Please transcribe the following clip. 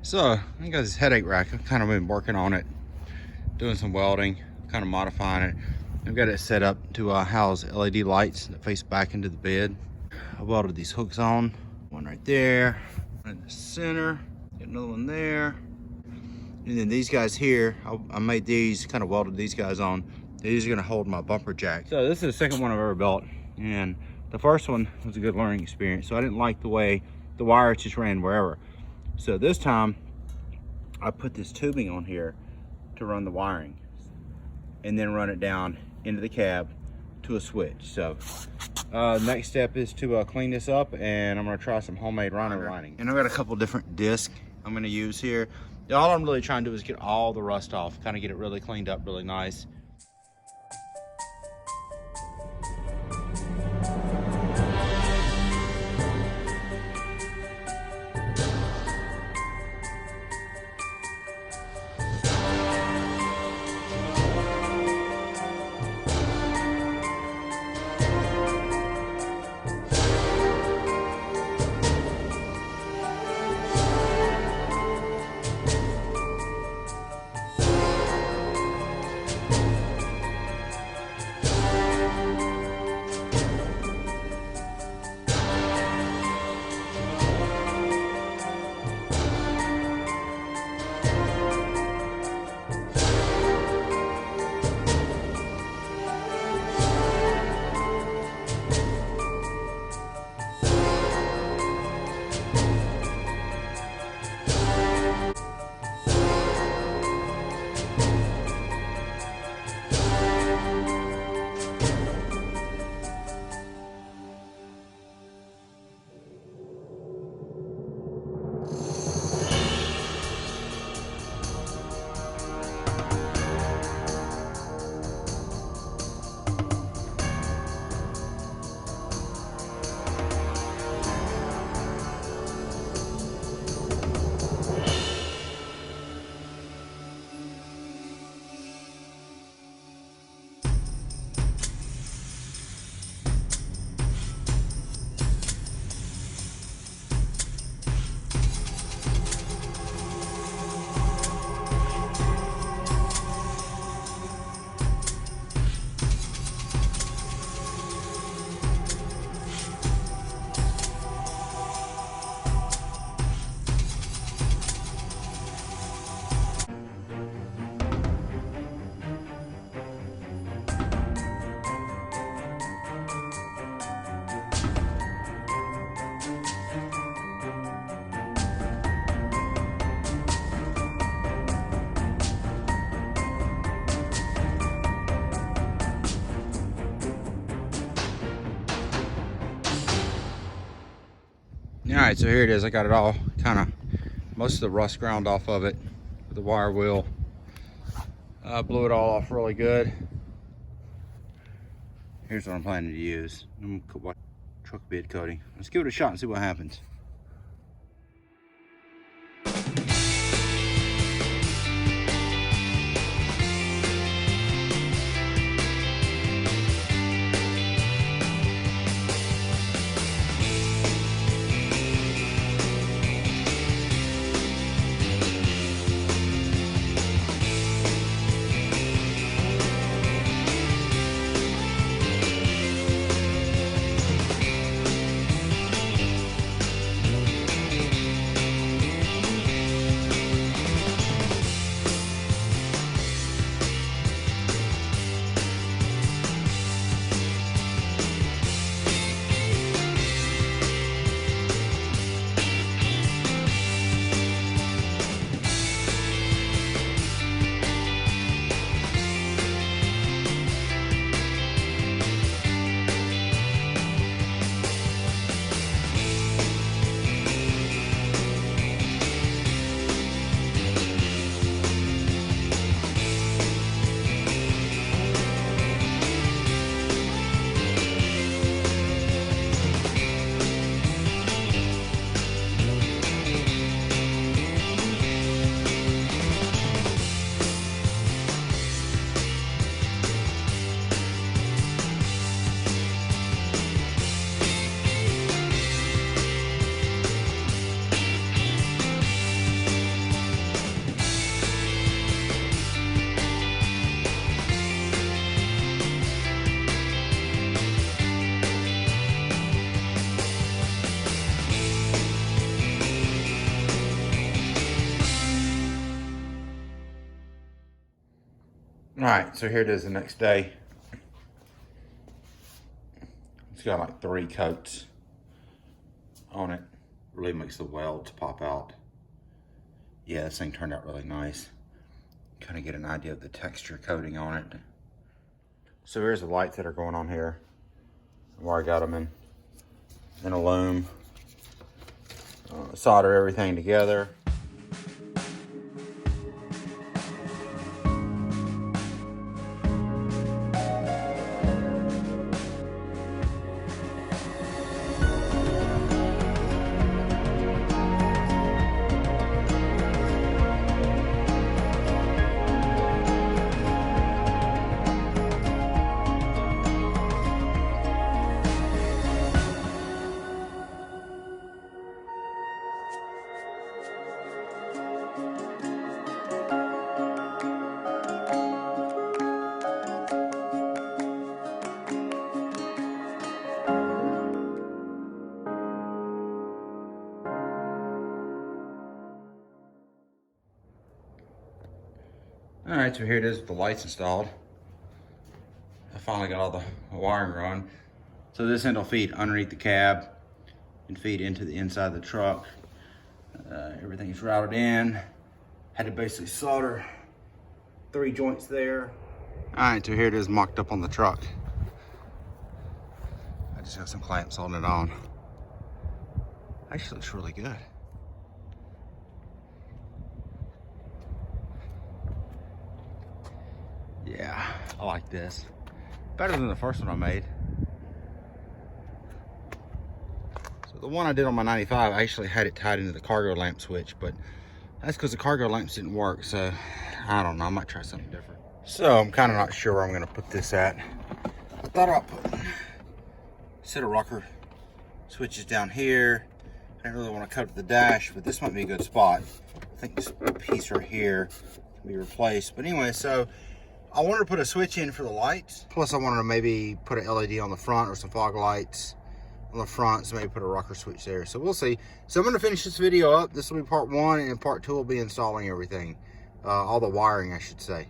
So I got this headache rack. I've kind of been working on it, doing some welding, kind of modifying it. I've got it set up to house LED lights that face back into the bed. I welded these hooks on, one right there, one in the center, got another one there. And then these guys here, I made these, kind of welded these guys on. These are gonna hold my bumper jack. So this is the second one I've ever built. And the first one was a good learning experience. So I didn't like the way the wires just ran wherever. So this time I put this tubing on here to run the wiring and then run it down into the cab to a switch. So next step is to clean this up, and I'm gonna try some homemade rhino lining. And I've got a couple different discs I'm gonna use here. All I'm really trying to do is get all the rust off, kind of get it really cleaned up really nice. All right, so here it is. I got it all kind of, most of the rust ground off of it with the wire wheel. Blew it all off really good. Here's what I'm planning to use. I'm gonna put truck bed coating. Let's give it a shot and see what happens. All right, so here it is the next day. It's got like 3 coats on it. Really makes the welds pop out. Yeah, this thing turned out really nice. Kind of get an idea of the texture coating on it. So here's the lights that are going on here, where I got them in a loom. Solder everything together. All right, so here it is with the lights installed. I finally got all the wiring run. So this end will feed underneath the cab and feed into the inside of the truck. Everything's routed in. Had to basically solder 3 joints there. All right, so here it is mocked up on the truck. I just got some clamps holding it on. Actually looks really good. Yeah, I like this. Better than the first one I made. So the one I did on my 95, I actually had it tied into the cargo lamp switch, but that's because the cargo lamps didn't work, so I don't know, I might try something different. So I'm kind of not sure where I'm gonna put this at. I thought I'd put a set of rocker switches down here. I didn't really want to cut up the dash, but this might be a good spot. I think this piece right here can be replaced. But anyway, so I wanted to put a switch in for the lights. Plus I wanted to maybe put an LED on the front or some fog lights on the front, so maybe put a rocker switch there. So we'll see. So I'm going to finish this video up. This will be part 1, and part 2 will be installing everything. All the wiring, I should say.